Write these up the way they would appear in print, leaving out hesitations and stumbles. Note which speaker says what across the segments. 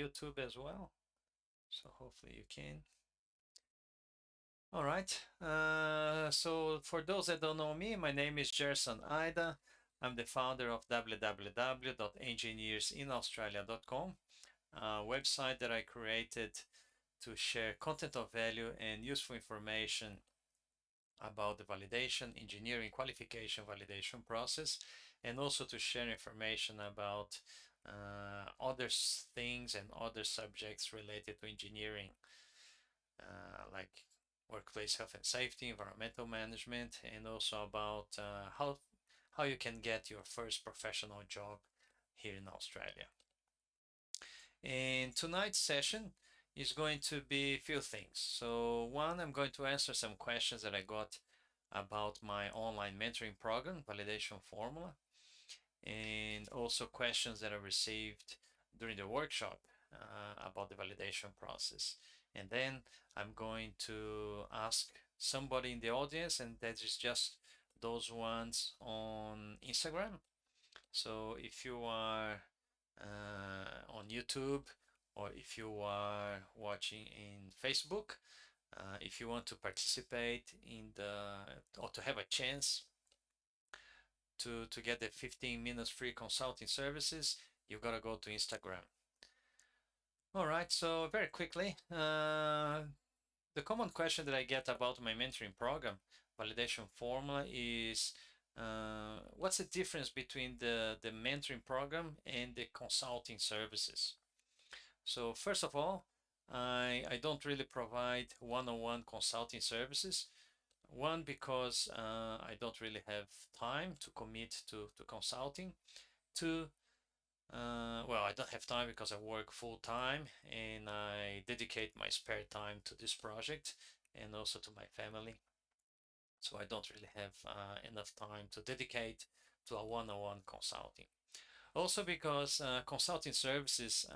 Speaker 1: YouTube as well. So hopefully you can. All right. So for those that don't know me, my name is Gerson Ida. I'm the founder of www.engineersinaustralia.com, a website that I created to share content of value and useful information about the validation, engineering qualification validation process, and also to share information about other things and other subjects related to engineering, like workplace health and safety, environmental management, and also about how you can get your first professional job here in Australia. And tonight's session is going to be a few things. So one, I'm going to answer some questions that I got about my online mentoring program, Validation Formula, and also questions that I received during the workshop about the validation process. And then I'm going to ask somebody in the audience, and that is just those ones on Instagram. So if you are on YouTube, or if you are watching in Facebook, if you want to participate in or to have a chance to get the 15 minutes free consulting services, you gotta go to Instagram. All right, so very quickly, the common question that I get about my mentoring program, Validation Formula, is what's the difference between the mentoring program and the consulting services? So first of all, I don't really provide one-on-one consulting services. One, because I don't really have time to commit to consulting. Two, well, I don't have time because I work full time and I dedicate my spare time to this project and also to my family. So I don't really have enough time to dedicate to a one-on-one consulting. Also because consulting services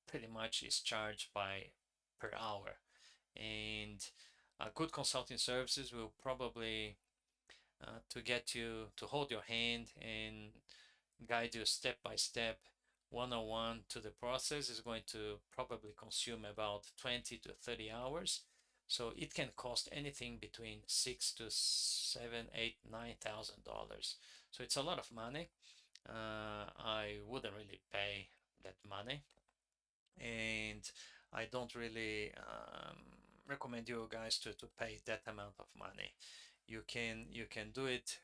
Speaker 1: pretty much is charged by per hour, and good consulting services will probably to get you to hold your hand and guide you step by step, one-on-one to the process is going to probably consume about 20 to 30 hours. So it can cost anything between $6,000 to $7,000, $8,000, $9,000. So it's a lot of money. I wouldn't really pay that money, and I don't really recommend you guys to pay that amount of money. You can do it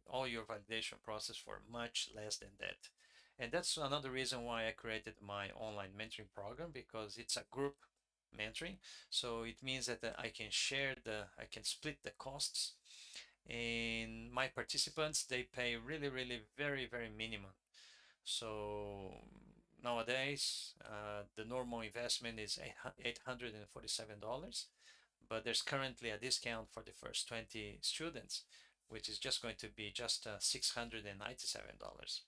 Speaker 1: all your validation process for much less than that. And that's another reason why I created my online mentoring program, because it's a group mentoring. So it means that I can I can split the costs, and my participants, they pay really very minimum. So nowadays the normal investment is $847, but there's currently a discount for the first 20 students, which is just going to be just $697.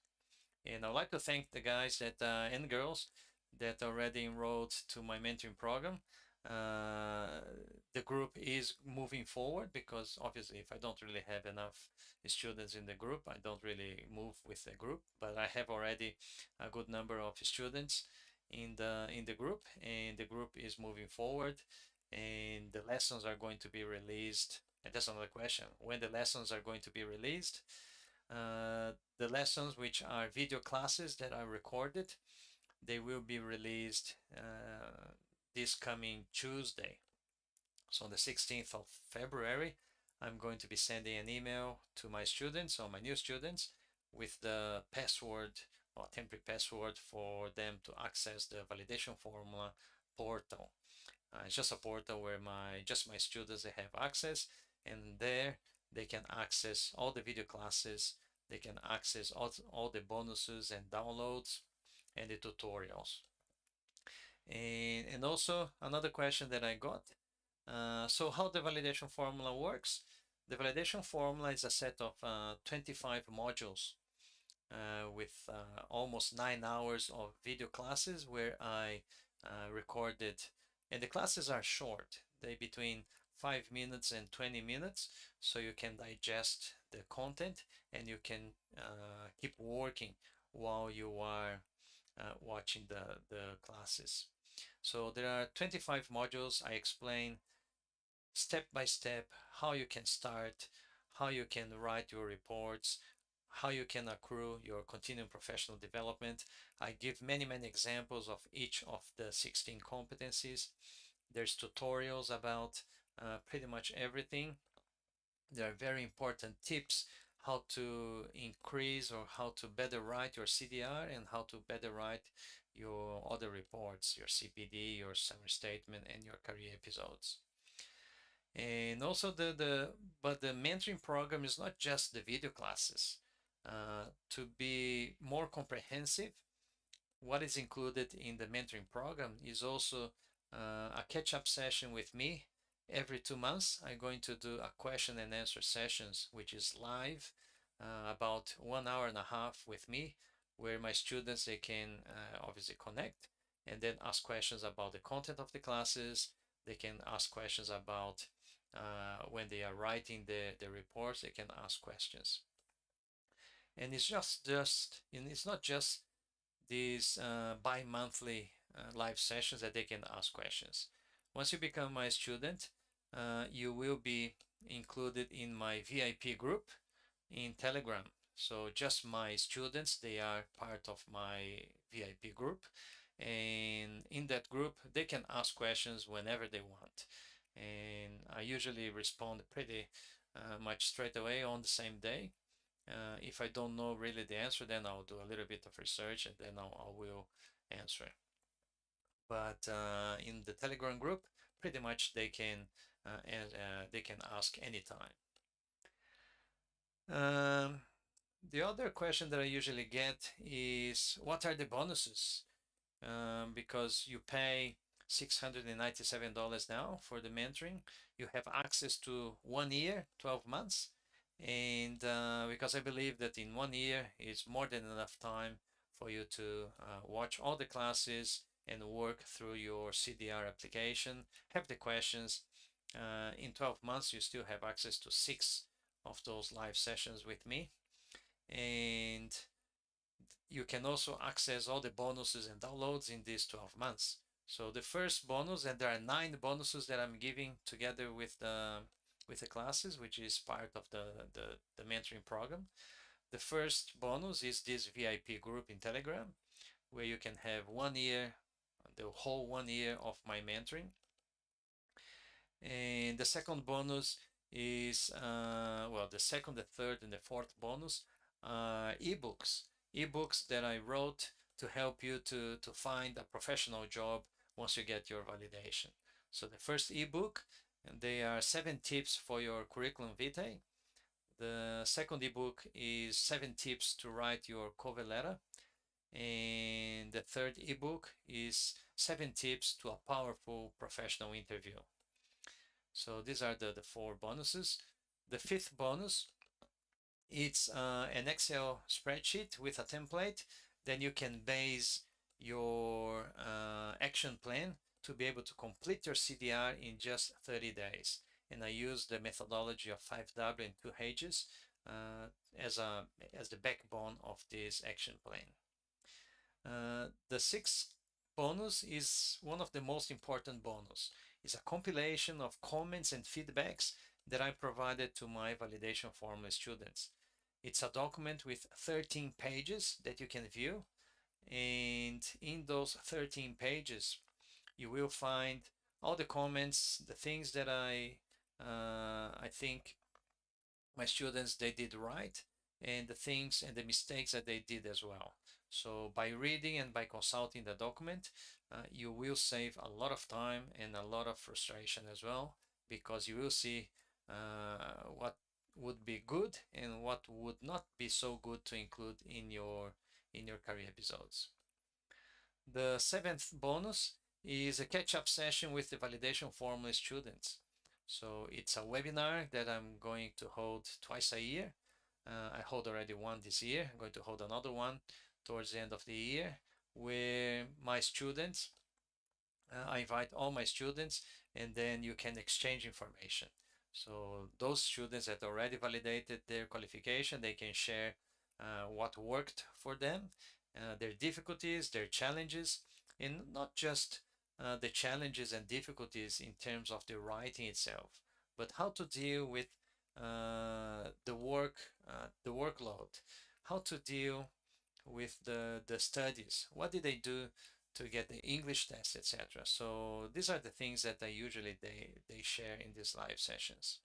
Speaker 1: And I'd like to thank the guys that and girls that already enrolled to my mentoring program. The group is moving forward, because obviously if I don't really have enough students in the group, I don't really move with the group, but I have already a good number of students in the group, and the group is moving forward, and the lessons are going to be released. And that's another question, when the lessons are going to be released. The lessons, which are video classes that I recorded, they will be released this coming Tuesday. So on the 16th of February, I'm going to be sending an email to my students, or my new students, with the password or temporary password for them to access the validation formula portal. It's just a portal where just my students, they have access, and there they can access all the video classes, they can access all the bonuses and downloads and the tutorials. And also another question that I got, so how the validation formula works? The validation formula is a set of 25 modules with almost 9 hours of video classes where I recorded, and the classes are short. They between 5 minutes and 20 minutes, so you can digest the content and you can keep working while you are watching the classes. So there are 25 modules. I explain step by step how you can start, how you can write your reports, how you can accrue your continuing professional development. I give many examples of each of the 16 competencies. There's tutorials about pretty much everything. There are very important tips how to increase or how to better write your CDR and how to better write your other reports, your CPD, your summary statement, and your career episodes. And also but the mentoring program is not just the video classes. To be more comprehensive, what is included in the mentoring program is also a catch-up session with me. Every 2 months, I'm going to do a question and answer sessions, which is live, about 1 hour and a half with me, where my students, they can obviously connect and then ask questions about the content of the classes. They can ask questions about when they are writing the reports, they can ask questions. And it's not just these bi-monthly live sessions that they can ask questions. Once you become my student, you will be included in my VIP group in Telegram. So just my students, they are part of my VIP group. And in that group, they can ask questions whenever they want. And I usually respond pretty much straight away on the same day. If I don't know really the answer, then I'll do a little bit of research and then I will answer. But in the Telegram group, pretty much they can ask anytime. The other question that I usually get is, what are the bonuses? Because you pay $697 now for the mentoring. You have access to 1 year, 12 months. And because I believe that in 1 year is more than enough time for you to watch all the classes and work through your CDR application, have the questions. In 12 months, you still have access to 6 of those live sessions with me. And you can also access all the bonuses and downloads in these 12 months. So the first bonus, and there are 9 bonuses that I'm giving together with the classes, which is part of the mentoring program. The first bonus is this VIP group in Telegram, where you can have 1 year, the whole 1 year of my mentoring. And the second bonus is, well, the second, the third, and the fourth bonus are ebooks that I wrote to help you to find a professional job once you get your validation. So the first ebook, and they are 7 tips for your curriculum vitae. The second ebook is 7 tips to write your cover letter. And the third ebook is 7 tips to a powerful professional interview. So these are the 4 bonuses. The fifth bonus, it's an Excel spreadsheet with a template. Then you can base your action plan to be able to complete your CDR in just 30 days. And I use the methodology of 5W and 2H's as the backbone of this action plan. The sixth bonus is one of the most important bonus. It's a compilation of comments and feedbacks that I provided to my validation formula students. It's a document with 13 pages that you can view, and in those 13 pages you will find all the comments, the things that I think my students they did right, and the things and the mistakes that they did as well. So by reading and by consulting the document, you will save a lot of time and a lot of frustration as well, because you will see what would be good and what would not be so good to include in your career episodes. The seventh bonus is a catch-up session with the validation formula students. So it's a webinar that I'm going to hold twice a year. I hold already one this year. I'm going to hold another one towards the end of the year, where my students, I invite all my students, and then you can exchange information. So those students that already validated their qualification, they can share what worked for them, their difficulties, their challenges, and not just the challenges and difficulties in terms of the writing itself, but how to deal with the workload, how to deal with the studies. What did they do to get the English test, etc. So these are the things that I usually they share in these live sessions.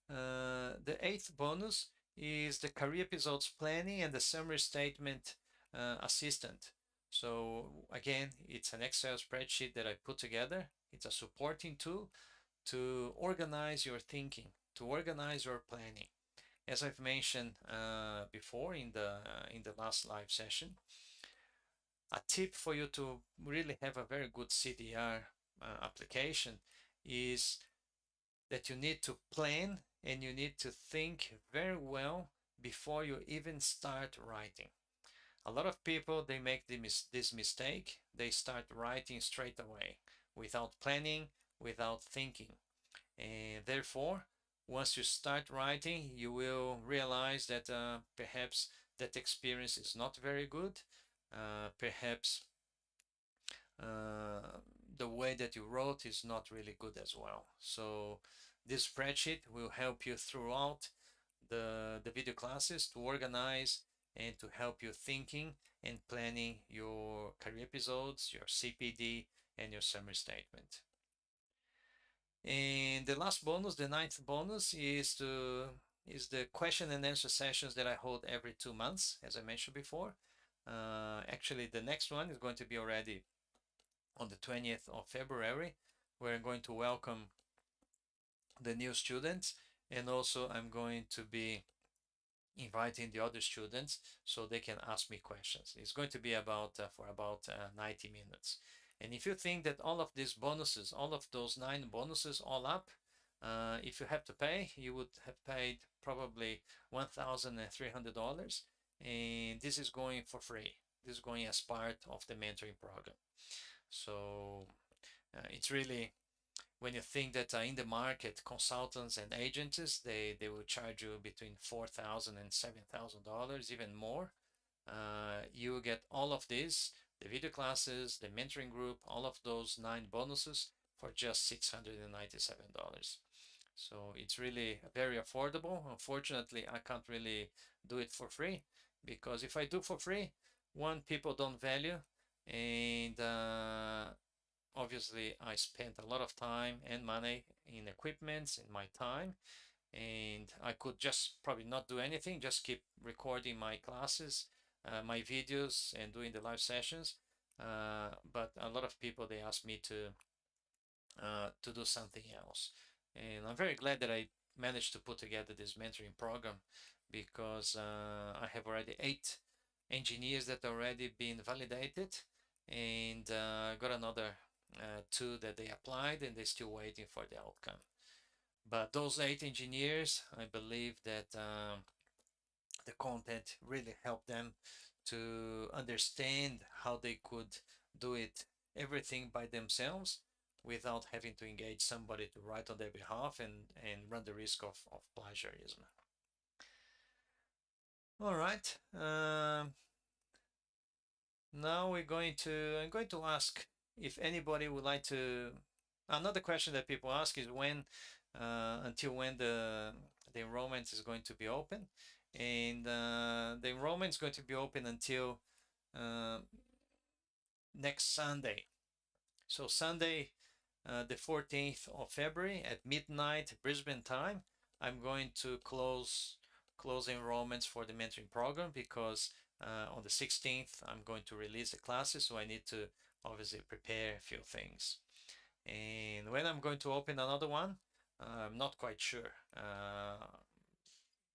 Speaker 1: The eighth bonus is the career episodes planning and the summary statement assistant. So again, it's an Excel spreadsheet that I put together. It's a supporting tool to organize your thinking, to organize your planning. As I've mentioned before in the last live session, a tip for you to really have a very good CDR application is that you need to plan and you need to think very well before you even start writing. A lot of people, they make this mistake. They start writing straight away without planning, without thinking. And therefore, once you start writing, you will realize that perhaps that experience is not very good. Perhaps uh, the way that you wrote is not really good as well. So this spreadsheet will help you throughout the video classes to organize and to help you thinking and planning your career episodes, your CPD, and your summary statement. And the last bonus, the ninth bonus, is the question and answer sessions that I hold every 2 months, as I mentioned before. Actually, the next one is going to be already on the 20th of February. We're going to welcome the new students, and also I'm going to be inviting the other students so they can ask me questions. It's going to be about for about 90 minutes. And if you think that all of these bonuses, all of those 9 bonuses all up, if you have to pay, you would have paid probably $1,300, and this is going for free. This is going as part of the mentoring program. So it's really, when you think that in the market, consultants and agents, they will charge you between $4,000 and $7,000, even more. You will get all of this, the video classes, the mentoring group, all of those 9 bonuses for just $697. So it's really very affordable. Unfortunately, I can't really do it for free, because if I do for free, one, people don't value, and obviously I spent a lot of time and money in equipments, in my time, and I could just probably not do anything, just keep recording my classes, my videos, and doing the live sessions. But a lot of people, they ask me to do something else, and I'm very glad that I managed to put together this mentoring program, because I have already 8 engineers that already been validated, and got another 2 that they applied, and they're still waiting for the outcome. But those 8 engineers, I believe that the content really helped them to understand how they could do it everything by themselves without having to engage somebody to write on their behalf and run the risk of plagiarism. All right. Now I'm going to ask if anybody would like to. Another question that people ask is when, until when the enrollment is going to be open, and the enrollment is going to be open until uh, next Sunday. So Sunday, the 14th of February at midnight Brisbane time, I'm going to close enrollments for the mentoring program, because on the 16th I'm going to release the classes, so I need to obviously prepare a few things. And when I'm going to open another one, I'm not quite sure.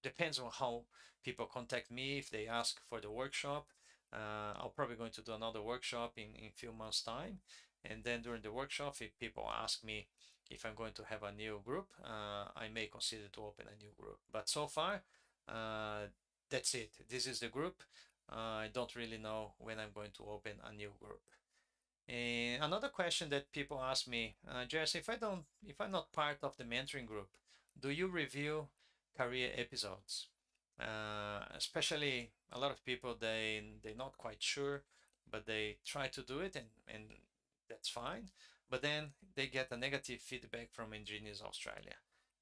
Speaker 1: Depends on how people contact me. If they ask for the workshop, I'll probably going to do another workshop in a few months time, and then during the workshop, if people ask me if I'm going to have a new group, I may consider to open a new group. But so far, uh, that's it. This is the group. I don't really know when I'm going to open a new group. And another question that people ask me, Jess, if I'm not part of the mentoring group, do you review career episodes? Especially a lot of people, they're not quite sure, but they try to do it, and that's fine. But then they get a negative feedback from Engineers Australia,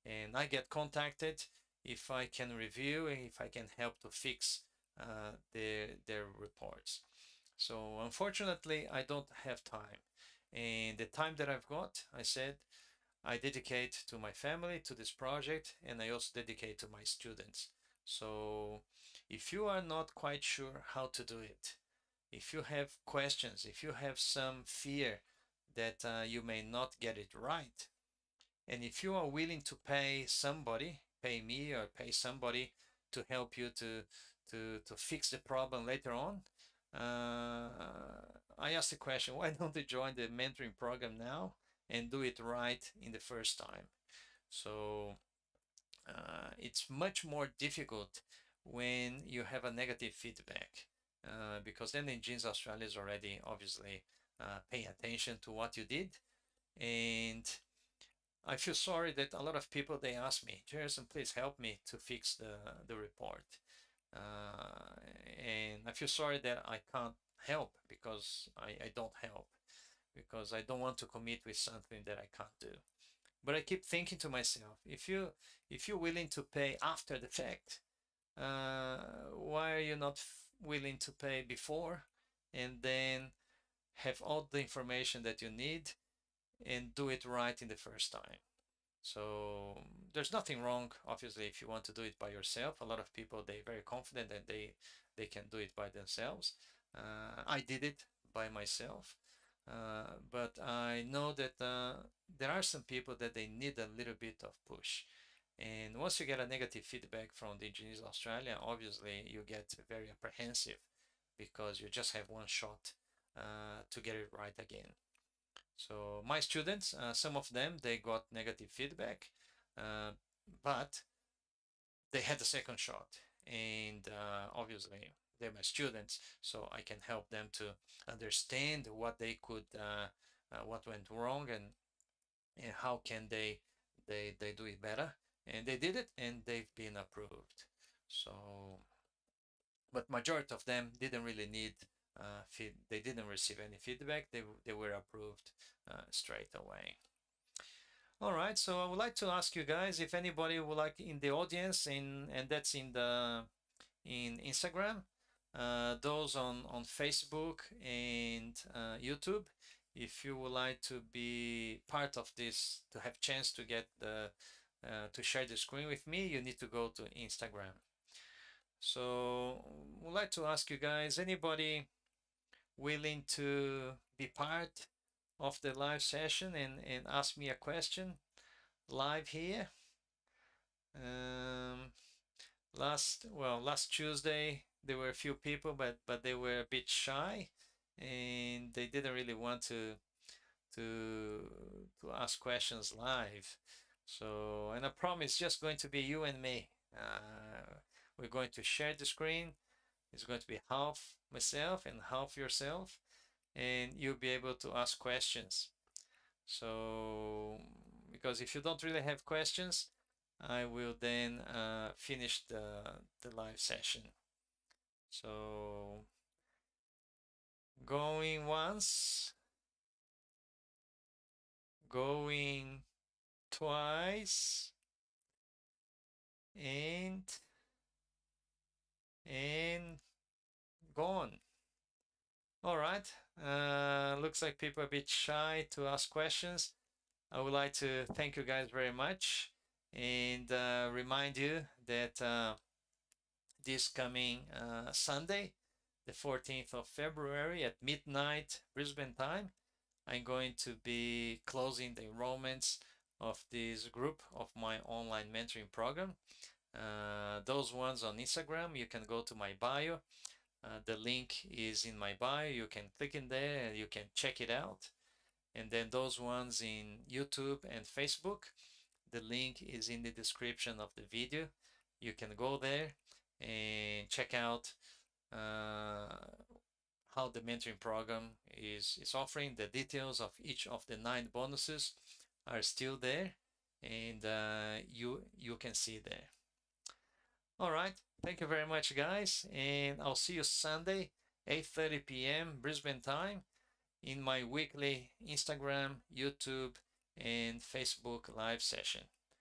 Speaker 1: and I get contacted if I can review and if I can help to fix their reports. So unfortunately, I don't have time, and the time that I've got, I said, I dedicate to my family, to this project, and I also dedicate to my students. So if you are not quite sure how to do it, if you have questions, if you have some fear that you may not get it right, and if you are willing to pay somebody, pay me or pay somebody to help you to fix the problem later on, I ask the question, why don't you join the mentoring program now and do it right in the first time? So it's much more difficult when you have a negative feedback because then Engines Australia is already obviously paying attention to what you did. And I feel sorry that a lot of people they ask me, Jerson, please help me to fix the report. And I feel sorry that I can't help because I don't help because I don't want to commit with something that I can't do. But I keep thinking to myself, if you're willing to pay after the fact, why are you not willing to pay before and then have all the information that you need and do it right in the first time? So there's nothing wrong, obviously, if you want to do it by yourself. A lot of people they're very confident that they can do it by themselves. I did it by myself, but I know that there are some people that they need a little bit of push. And once you get a negative feedback from the Engineers Australia, obviously you get very apprehensive because you just have one shot to get it right again. So my students, some of them, they got negative feedback, uh, but they had a second shot. And obviously they're my students, so I can help them to understand what they could, what went wrong, and how can they do it better. And they did it, and they've been approved. So, but majority of them didn't really need they didn't receive any feedback. They were approved straight away. All right, so I would like to ask you guys if anybody would like in the audience and that's in the in Instagram, those on Facebook and YouTube, if you would like to be part of this, to have chance to get the to share the screen with me, you need to go to Instagram. So I would like to ask you guys, anybody willing to be part of the live session and ask me a question live here? Um, last Tuesday there were a few people, but they were a bit shy, and they didn't really want to to ask questions live. So, and I promise, just going to be you and me. We're going to share the screen. It's going to be half myself and half yourself, and you'll be able to ask questions. So, because if you don't really have questions, I will then finish the live session. So, going once, going twice, and and gone. All right. Looks like people are a bit shy to ask questions. I would like to thank you guys very much and remind you that this coming Sunday, the 14th of February at midnight Brisbane time, I'm going to be closing the enrollments of this group of my online mentoring program. Those ones on Instagram, you can go to my bio. The link is in my bio. You can click in there and you can check it out. And then those ones in YouTube and Facebook, the link is in the description of the video. You can go there and check out how the mentoring program is offering. The details of each of the 9 bonuses are still there, and you can see there. All right. Thank you very much, guys, and I'll see you Sunday, 8:30 p.m. Brisbane time, in my weekly Instagram, YouTube, and Facebook live session.